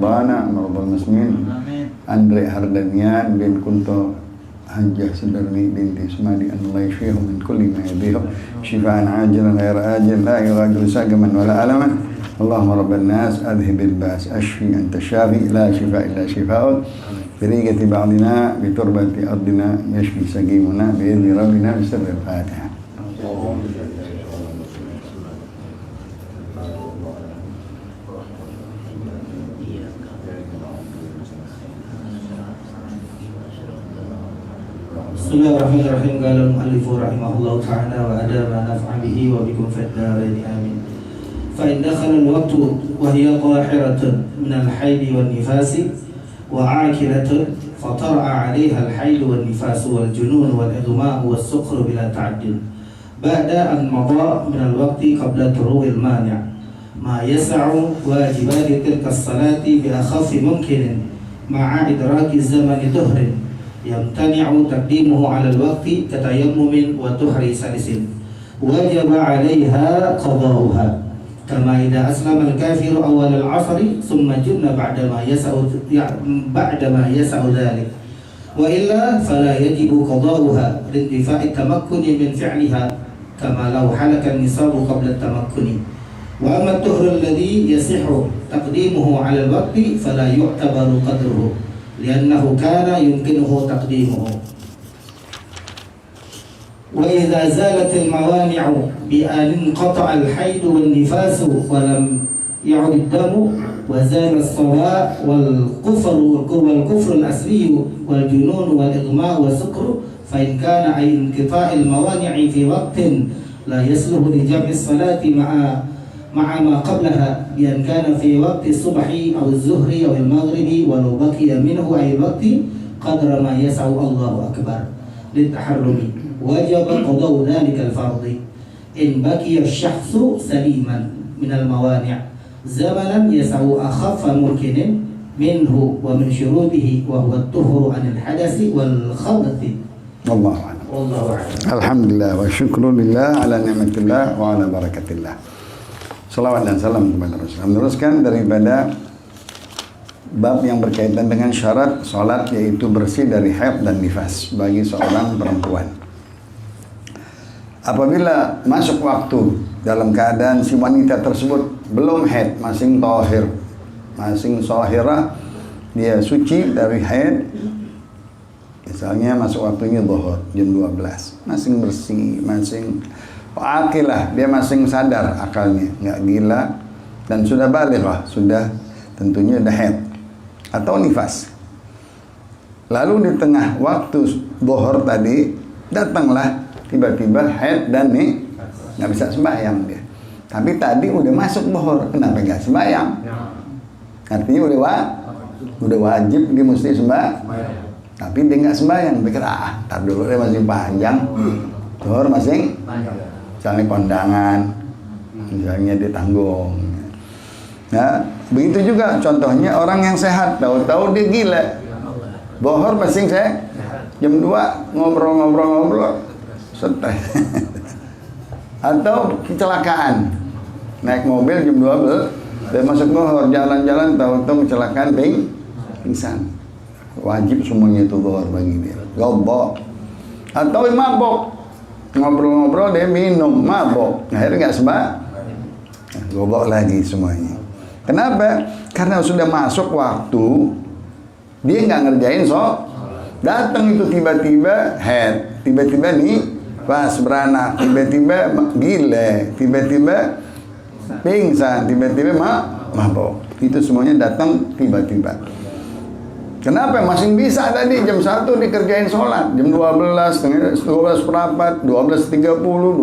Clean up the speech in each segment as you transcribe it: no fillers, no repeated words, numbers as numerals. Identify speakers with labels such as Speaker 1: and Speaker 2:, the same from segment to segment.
Speaker 1: مرضانا مرضى المسلمين Andre Hardanian bin Kunto Hajjah Sudarni binti Sumadi an Allah yashfihum min kulli ma yadhihum shifaan ajilan ghaira ajil la yughadiru saqaman wala alaman Allahumma rabban nas adhibil ba's ashfi anta shafi la shifa illa shifaa'uk birigati ba'dina bi turbati ardina yashfi sagimuna bi idzni rabbina bi sirril Fatiha.
Speaker 2: Bismillahirrahmanirrahim. Qala al-mu'allif rahimahullahu ta'ala wa adama naf'a bihi wa bikum fid darain amin. Fa in dakhala al-waqtu wa hiya qahiratun min al-hayd wan nifas wa 'akiratun fa tar'a 'alayha al-hayd wan nifas wal junun wal idma' was suqr bila ta'addud. Ba'da an madha min al-waqti qabla turu'i al-mani' ma yas'u wajibat tilka as-salati bi akhaffi mumkin ma'a idraki zamani dhuhrin يمتنع تقديمه على الوقت كتيمم وطهر سلس وجب عليها قضاؤها كما إذا أسلم الكافر أول العصر ثم جن بعدما يسع ذلك وإلا فلا يجب قضاؤها لاندفاع التمكن من فعلها كما لو حلك النصاب قبل التمكن وأما الطهر الذي يصح تقديمه على الوقت فلا يعتبر قدره لأنه كان يمكنه تقديمه. وإذا زالت الموانع بأن انقطع الحيض والنفاس ولم يعد الدم وزال الصواء والكفر الأصلي والجنون والإغماء والسكر فإن كان أي انقطاع الموانع في وقت لا يصلح لجمع الصلاة مع ما قبلها بأن كان في وقت الصبح أو الظهر أو المغرب ولو بقي منه أي وقت قدر ما يسع الله أكبر للتحرم وجب قضاء ذلك الفرض إن بقي الشخص سليما من الموانع زمنا يسع أخف ممكن منه ومن شروطه وهو الطهر عن الحدث والخبث.
Speaker 1: والله أعلم. الحمد لله والشكر لله على نعمة الله وعلى بركة الله. Salawat dan salam kepada Rasulullah. Meneruskan daripada bab yang berkaitan dengan syarat sholat, yaitu bersih dari haid dan nifas bagi seorang perempuan. Apabila masuk waktu dalam keadaan si wanita tersebut belum haid, masing tahir, masing sahirah, dia suci dari haid, misalnya masuk waktunya zuhur jam 12, masing bersih, masing akilah, dia masing sadar akalnya, nggak gila dan sudah balighah, sudah tentunya dah haid atau nifas. Lalu di tengah waktu zuhur tadi datanglah tiba-tiba haid dan nih nggak bisa sembahyang dia. Tapi tadi udah masuk zuhur, kenapa nggak sembahyang? Artinya udah wajib dia mesti sembahyang. Tapi dia nggak sembahyang, pikir tar dulu dia masih panjang, zuhur masing misalnya kondangan, misalnya ditanggung. Nah, begitu juga contohnya orang yang sehat, tahu-tahu dia gila. Bohor masing saya jam 2 ngobrol-ngobrol stres. Atau kecelakaan. Naik mobil jam 12, dia masuk bohor, jalan-jalan tahu-tahu kecelakaan pingsan. Wajib semuanya itu bohor bagi dia. Gobok. Atau mabok. Ngobrol-ngobrol dia minum, mabok, akhirnya nggak sembahyang, gobok lagi semuanya. Kenapa? Karena sudah masuk waktu, dia nggak ngerjain datang itu tiba-tiba head, tiba-tiba nih pas beranak, tiba-tiba gile, tiba-tiba pingsan, tiba-tiba mabok. Itu semuanya datang tiba-tiba. Kenapa? Masih bisa tadi jam 1 dikerjain sholat, jam 12, 12 perapat, 12.30,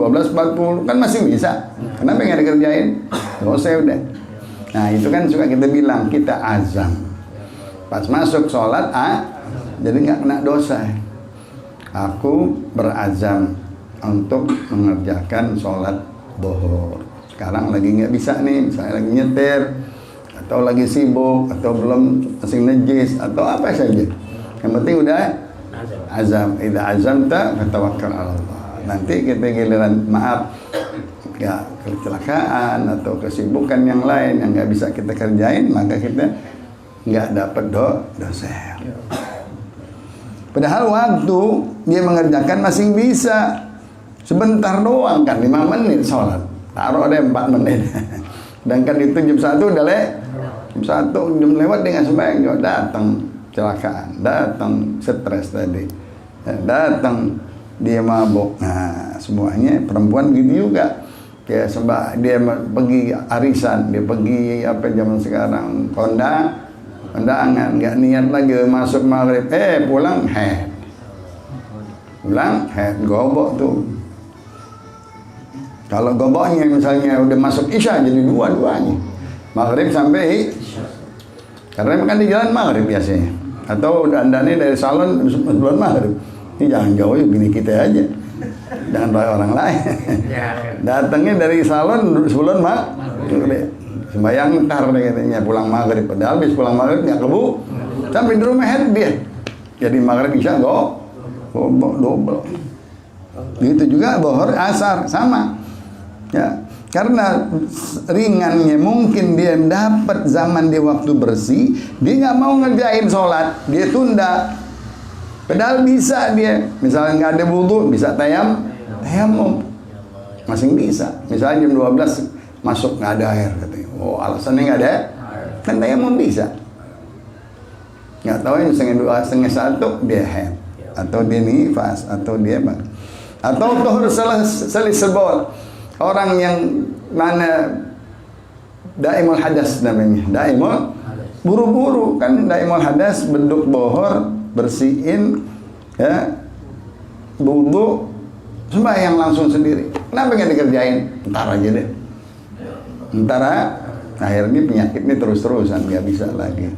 Speaker 1: 12.40, kan masih bisa. Kenapa nggak dikerjain? Dosa udah. Nah itu kan suka kita bilang, kita azam. Pas masuk sholat, jadi nggak kena dosa. Aku berazam untuk mengerjakan sholat zuhur. Sekarang lagi nggak bisa nih, misalnya lagi nyetir, atau lagi sibuk, atau belum masih najis, atau apa saja. Yang penting udah azam. Idza azamta fatawakkal 'ala Allah. Nanti kita giliran ya kecelakaan atau kesibukan yang lain yang nggak bisa kita kerjain, maka kita nggak dapat dosa. Padahal waktu dia mengerjakan masih bisa sebentar doang kan, 5 menit sholat, taruh deh 4 menit. Sedangkan itu jam 1 udah jam 1 jam lewat dengan sembahyang juga datang kecelakaan, datang stres tadi, datang dia mabuk. Nah semuanya perempuan gitu juga. Dia pergi arisan, dia pergi apa zaman sekarang kondangan, nggak niat lagi masuk maghrib, pulang gobok tuh. Kalau goboknya misalnya udah masuk isya jadi dua-duanya, maghrib sampai karena makan di jalan maghrib biasanya, atau dandannya dari salon sebelum maghrib. Ini jangan jauh ya, gini kita aja, jangan pakai orang lain. Datangnya dari salon sebelum maghrib, sembahyang ntar katanya pulang maghrib, padahal habis pulang maghrib nggak kebu, sampai di rumah dia, jadi maghrib isya gobok double. Gitu juga bohor asar sama. Ya, karena ringannya mungkin dia dapat zaman dia waktu bersih, dia nggak mau ngerjain sholat, dia tunda. Padahal bisa dia, misalnya nggak ada wudu, bisa tayamum, masih bisa. Misalnya jam 12 masuk nggak ada air, katanya. Oh alasannya nggak ada, kan tayamum bisa. Nggak tahu yang setengah 1 dia head, atau dia nifas, atau dia atau tuhur selisih bol. Orang yang mana daimul hadas namanya, daimul buru-buru kan, daimul hadas beduk bohor, bersihin ya, wudu, sembahyang langsung sendiri. Kenapa nggak dikerjain? Ntar aja deh. Ntar akhirnya penyakit ini terus-terusan, nggak bisa lagi.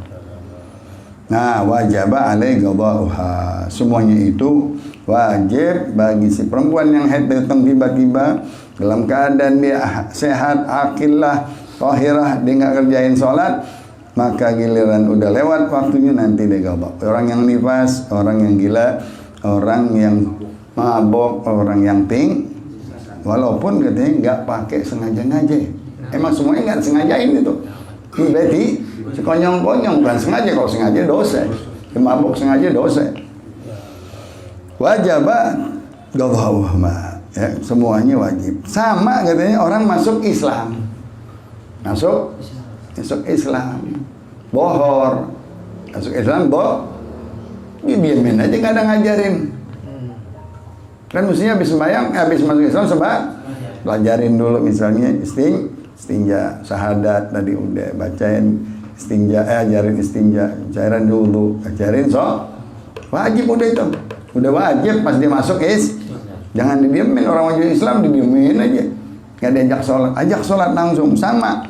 Speaker 1: Nah, wajaba alaihi qada'uha. Semuanya itu wajib bagi si perempuan yang haid datang tiba-tiba dalam keadaan dia sehat, akilah, tahirah, dia nggak kerjain sholat, maka giliran udah lewat waktunya nanti dia qadha. Orang yang nifas, orang yang gila, orang yang mabok, orang yang walaupun katanya nggak pakai sengaja-ngaja. Emang semuanya nggak sengajain itu. Berarti sekonyong-konyong, bukan sengaja. Kalau sengaja dosa, mabok sengaja dosa. Wajib qadha, ya, semuanya wajib. Sama katanya orang masuk Islam, masuk Islam, bohor, masuk Islam dia diamin aja, nggak ada ngajarin. Kan mestinya habis sembahyang, habis masuk Islam pelajarin dulu misalnya istinja, syahadat tadi udah bacain, istinja, ajarin istinja, cairan dulu, ajarin wajib udah itu, udah wajib pas dia masuk jangan didiemin, orang wajib Islam didiemin aja, nggak diajak sholat, ajak sholat langsung. Sama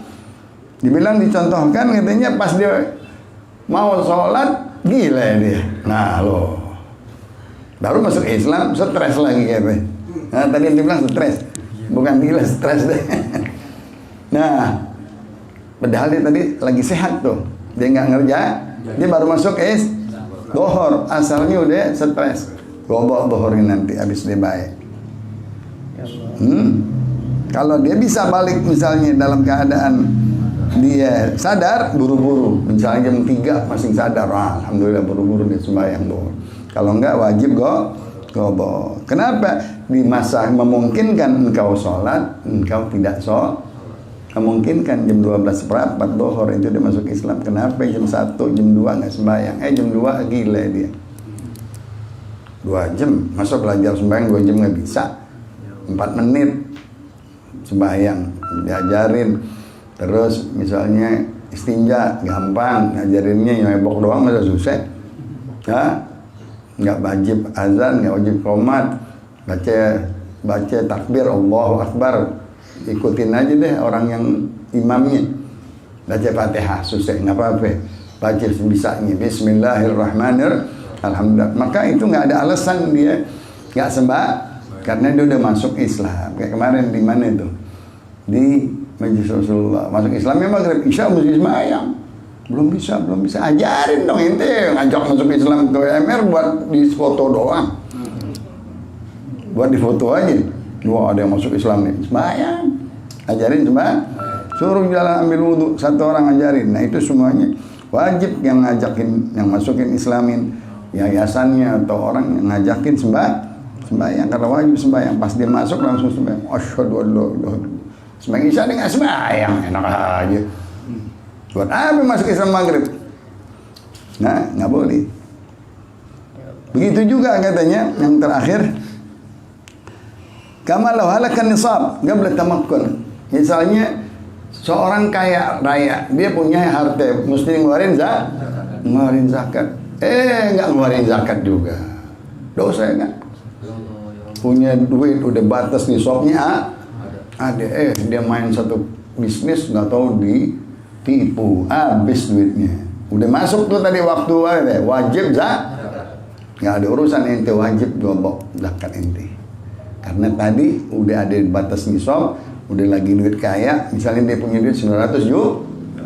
Speaker 1: dibilang dicontohkan katanya pas dia mau sholat gila dia, nah loh baru masuk Islam stres lagi katanya. Nah tadi yang dibilang stres, bukan gila, stres deh. Nah padahal dia tadi lagi sehat tuh, dia nggak ngerja, dia baru masuk dohor, asalnya udah stres. Gobok bohorin nanti habis dia baik. Kalau dia bisa balik misalnya dalam keadaan dia sadar, buru-buru, misalnya jam 3 masih sadar, alhamdulillah buru-buru dia sembahyang bohor. Kalau enggak wajib gobok. Kenapa? Di masa memungkinkan engkau sholat, engkau tidak sholat. Memungkinkan jam 12:04 dohor itu dia masuk Islam. Kenapa jam 1, jam 2 nggak sembahyang? Jam 2 gila dia. 2 jam, masa belajar sembahyang 2 jam nggak bisa? 4 menit sembahyang diajarin. Terus misalnya istinja gampang, ngajarinnya nyebok doang masa susah? Nggak wajib azan, nggak wajib qomat, baca takbir Allahu Akbar, ikutin aja deh orang yang imamnya. Baca Fatihah susah nggak apa-apa, baca sebisanya Bismillahirrahmanirrahim. Alhamdulillah, maka itu nggak ada alasan dia nggak sembah, karena dia udah masuk Islam. Kayak kemarin di mana itu, di Majlis Rasulullah, masuk Islamnya maghrib isya mesti sembahyang, belum bisa, ajarin dong ente, ngajak masuk Islam ke MR buat di foto doang, buat di foto aja. Wah ada yang masuk Islam nih, sembahyang, ajarin sembahyang, suruh jalan ambil wudhu, 1 orang ajarin. Nah itu semuanya Wajib yang ngajakin, yang masukin Islamin yayasannya atau orang yang ngajakin sembahyang, karena wajib sembahyang. Pas dia masuk langsung sembahyang. Asyhadu an la ilaha illallah. Sembahyang isya dia nggak sembahyang, enak aja. Buat apa masuk Islam maghrib? Nah, nggak boleh. Begitu juga katanya yang terakhir, kama law halakan nisab qabla tamakkun. Misalnya seorang kaya raya, dia punya harta, mesti ngeluarin zakat. Nggak ngeluarin zakat juga. Dosa enggak? Punya duit udah batas nisabnya ada. Dia main satu bisnis nggak tahu ditipu, habis duitnya. Udah masuk tuh tadi waktu wajib nggak ada urusan ente, wajib gobok zakat ente. Karena tadi udah ada batas nisab, udah lagi duit kaya, misalnya dia punya duit 900 juta,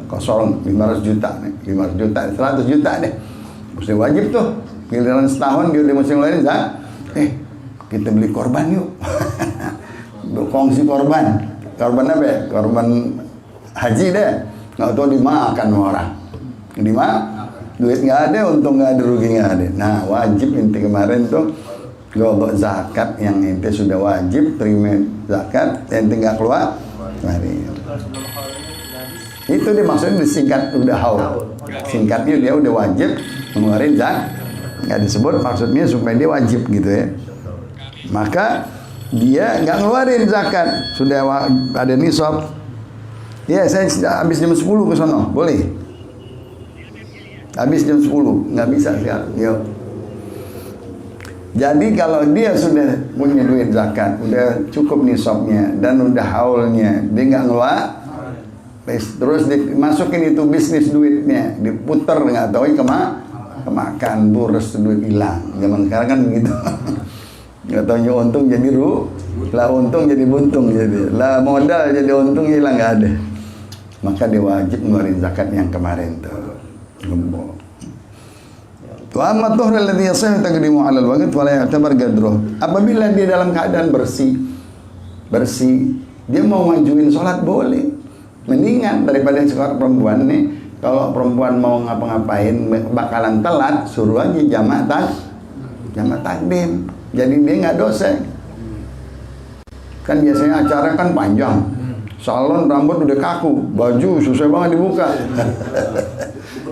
Speaker 1: kosong 500 juta nih, 500 juta, 100 juta deh. Mesti wajib tuh. Giliran setahun dia udah mesti ngeluarin kita beli korban yuk. Kongsi korban. Korban apa ya? Korban haji deh. Nggak tahu dimakan orang. Duit nggak ada, untung nggak ada, rugi nggak ada. Nah, wajib inti kemarin tuh kalau zakat yang ente sudah wajib terima zakat, ente nggak keluar, mari. Itu dia maksudnya disingkat udah haul. Singkatnya dia udah wajib mengeluarkan zakat. Nggak disebut maksudnya supaya dia wajib gitu ya. Maka dia nggak ngeluarin zakat, sudah ada nisab. Ya, saya habis jam 10 ke sono, boleh. Habis jam 10, nggak bisa sekarang. Yuk. Jadi kalau dia sudah punya duit zakat, udah cukup nisabnya dan udah haulnya, dia nggak ngeluar, terus dimasukin itu bisnis duitnya, diputer nggak tahu kemakan, boros duit hilang. Zaman sekarang kan begitu. Nggak tahunya untung jadi lah untung jadi buntung, jadi lah modal jadi untung hilang, nggak ada. Maka dia wajib ngeluarin zakat yang kemarin tuh. Gembok. Wa amma dhuhr alladhi yasih taqdimu 'ala al-waqt wa la ya'tabar qadruh. Apabila dia dalam keadaan bersih, dia mau majuin sholat boleh. Mendingan daripada seorang perempuan nih, kalau perempuan mau ngapa-ngapain bakalan telat, suruh aja jamak takdim. Jadi dia nggak dosa. Kan biasanya acara kan panjang. Salon rambut udah kaku, baju susah banget dibuka.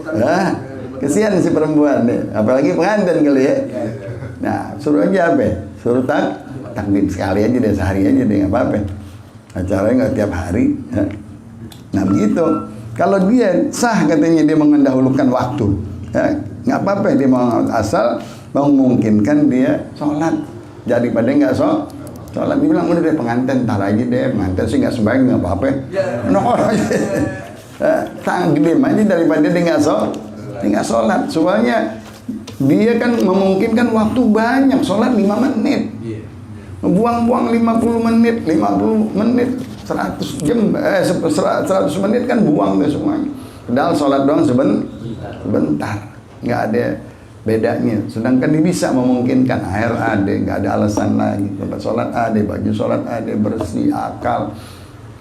Speaker 1: Nah, kesian si perempuan deh, apalagi pengantin kali ya. Nah, suruh aja apa? Suruh takdim sekali aja deh, sehari aja deh, nggak apa-apa. Acaranya nggak tiap hari. Ya. Nah begitu. Kalau dia sah katanya dia mengendahulukan waktu, ya, nggak apa-apa, dia mau asal memungkinkan dia sholat. Jadi pada nggak sholat, dibilang udah deh pengantin, tar aja deh, pengantin sih nggak sembahyang nggak apa-apa. Nongol aja. Takdim aja daripada dia nggak sholat. Soalnya dia kan memungkinkan waktu banyak, sholat 5 menit, buang-buang 50 menit, 100 jam, 100 menit kan buang deh semuanya. Padahal sholat doang sebentar, nggak ada bedanya. Sedangkan dia bisa memungkinkan, air ada, nggak ada alasan lagi, tempat sholat ada, baju sholat ada, bersih, akal,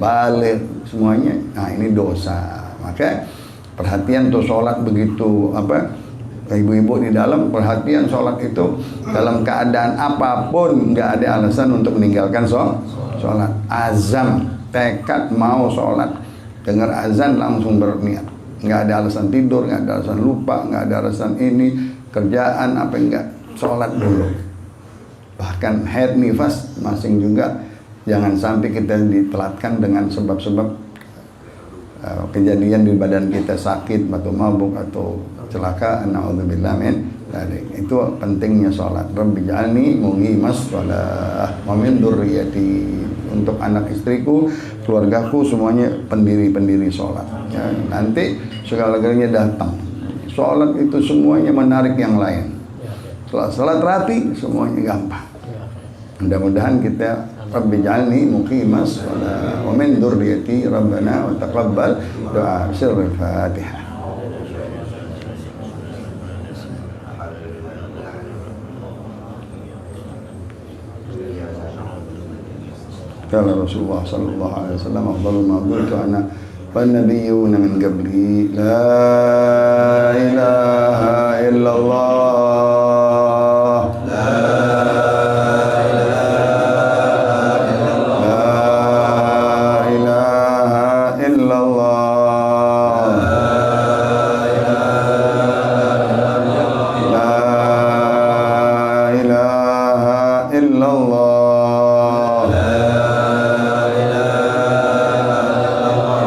Speaker 1: balik, semuanya. Nah ini dosa. Maka perhatian tuh sholat begitu ibu-ibu di dalam, perhatian sholat itu dalam keadaan apapun, nggak ada alasan untuk meninggalkan sholat. Azam, tekad mau sholat, dengar azan langsung berniat, nggak ada alasan tidur, nggak ada alasan lupa, nggak ada alasan ini kerjaan apa enggak, sholat dulu. Bahkan haid nifas masing juga jangan sampai kita ditelatkan dengan sebab-sebab kejadian di badan kita sakit atau mabuk atau celaka, naudzubillah min dzalik. Itu pentingnya sholat. Rabbi ja'alni muqimas shalah wa min dzurriyyati. Untuk anak istriku, keluargaku semuanya pendiri sholat. Ya, nanti segala-galanya datang. Sholat itu semuanya menarik yang lain. Sholat rapi semuanya gampang. Mudah-mudahan kita Rabbi ja'alni muqimas shalah wa min dzurriyyati rabbana wa taqabbal doa. Sirrul Fatihah. Kala Rasulullah sallallahu alaihi wasallam afdalul ma'bud ana والنبيون من قبلي لا إله إلا الله لا إله إلا الله لا إله إلا الله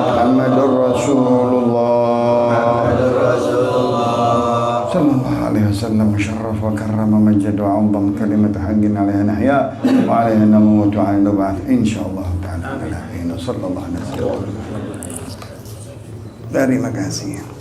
Speaker 1: محمد رسول الله صلى الله عليه وسلم وشرف وكرم ومجد وعظم كلمة حق عليها نحيا وعليها نموت وعليها نبعث إن شاء الله تعالى. صلى الله عليه وسلم. Terima kasih.